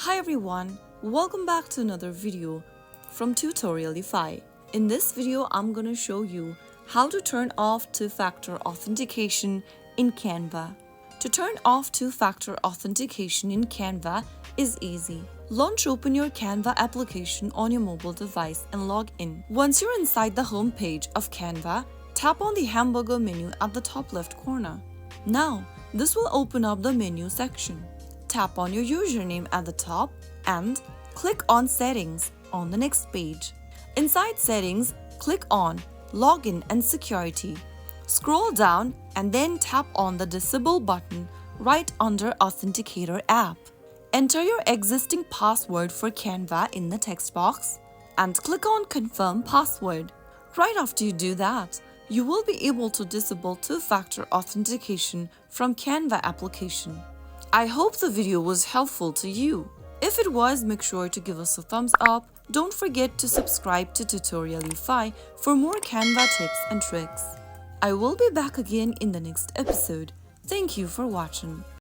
Hi everyone, welcome back to another video from Tutorialify. In this video, I'm gonna show you how to turn off two-factor authentication in Canva. To turn off two-factor authentication in Canva is easy. Launch open your Canva application on your mobile device and log in. Once you're inside the home page of Canva, tap on the hamburger menu at the top left corner. Now, this will open up the menu section. Tap on your username at the top and click on Settings on the next page. Inside Settings, click on Login and Security. Scroll down and then tap on the Disable button right under Authenticator app. Enter your existing password for Canva in the text box and click on Confirm Password. Right after you do that, you will be able to disable two-factor authentication from Canva application. I hope the video was helpful to you. If it was, make sure to give us a thumbs up. Don't forget to subscribe to Tutorialify for more Canva tips and tricks. I will be back again in the next episode. Thank you for watching.